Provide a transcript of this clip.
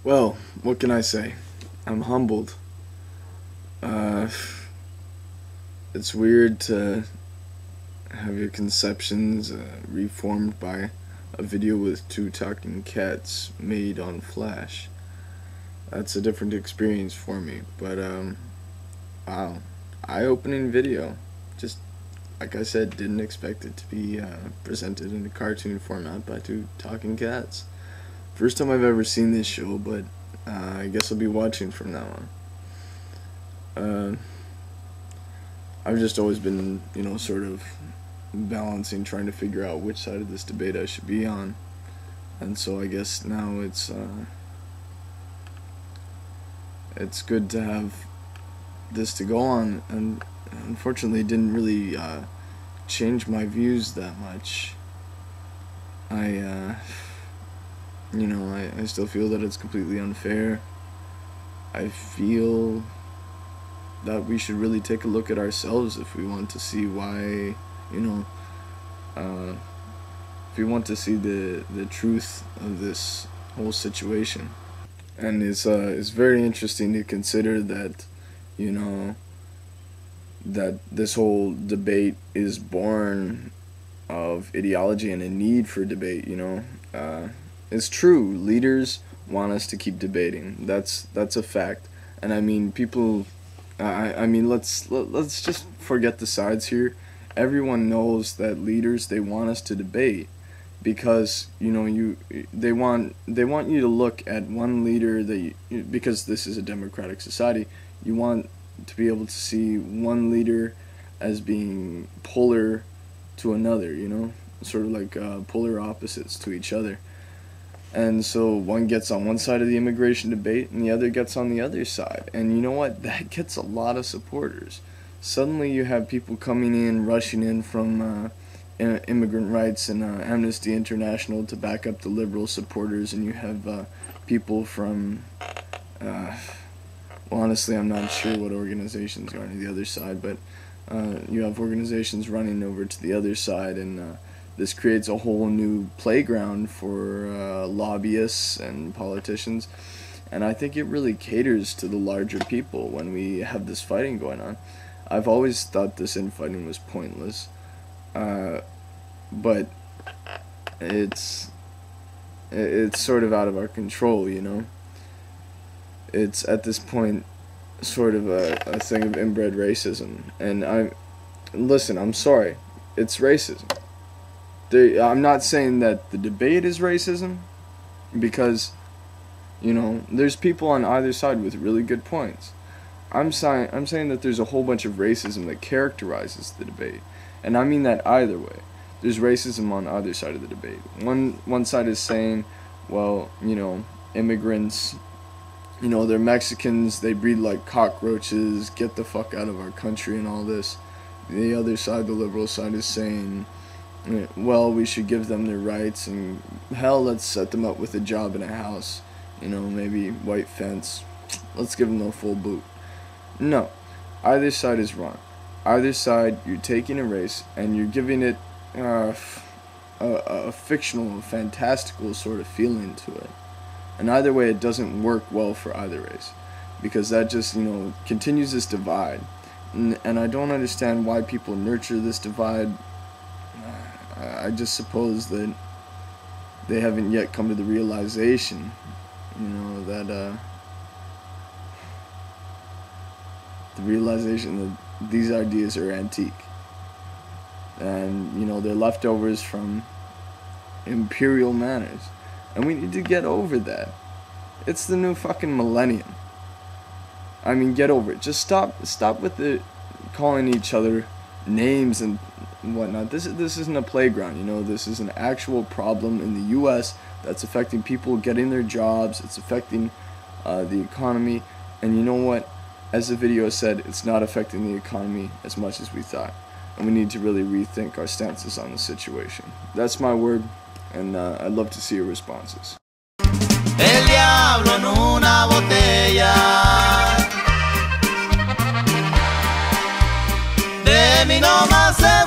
Well, what can I say? I'm humbled. Uh, it's weird to have your conceptions reformed by a video with two talking cats made on Flash. That's a different experience for me, but wow, eye-opening video. Just like I said, didn't expect it to be presented in a cartoon format by two talking cats. First time I've ever seen this show, but I guess I'll be watching from now on. I've just always been, sort of balancing, trying to figure out which side of this debate I should be on. And so I guess now it's good to have this to go on, and unfortunately it didn't really change my views that much. I still feel that it's completely unfair. I feel that we should really take a look at ourselves if we want to see why, if we want to see the truth of this whole situation. And it's very interesting to consider that, that this whole debate is born of ideology and a need for debate. It's true, leaders want us to keep debating. That's a fact. And I mean, people, let's just forget the sides here. Everyone knows that leaders, they want us to debate because they want you to look at one leader because this is a democratic society. You want to be able to see one leader as being polar to another, sort of like polar opposites to each other. And so one gets on one side of the immigration debate and the other gets on the other side. And you know what? That gets a lot of supporters. Suddenly you have people coming in, rushing in from immigrant rights and Amnesty International to back up the liberal supporters. And you have people from, well, honestly, I'm not sure what organizations are on the other side, but you have organizations running over to the other side, and this creates a whole new playground for lobbyists and politicians, and I think it really caters to the larger people when we have this fighting going on. I've always thought this infighting was pointless, but it's sort of out of our control, It's at this point sort of a thing of inbred racism, and I'm sorry, it's racism. I'm not saying that the debate is racism, because, there's people on either side with really good points. I'm saying that there's a whole bunch of racism that characterizes the debate, and I mean that either way. There's racism on either side of the debate. One side is saying, well, immigrants, they're Mexicans, they breed like cockroaches, get the fuck out of our country and all this. The other side, the liberal side, is saying, well, we should give them their rights, and hell, let's set them up with a job in a house, maybe white fence, let's give them the full boot. No, either side is wrong. Either side, you're taking a race and you're giving it a fictional, fantastical sort of feeling to it, and either way it doesn't work well for either race, because that just continues this divide, and I don't understand why people nurture this divide. I just suppose that they haven't yet come to the realization, that these ideas are antique, and they're leftovers from imperial manners, and we need to get over that. It's the new fucking millennium. I mean, get over it. Just stop with the calling each other names and whatnot. This isn't a playground, this is an actual problem in the US that's affecting people getting their jobs. It's affecting the economy, and you know what, as the video said, it's not affecting the economy as much as we thought, and we need to really rethink our stances on the situation. That's my word, and I'd love to see your responses. El diablo en una botella, de mí no más se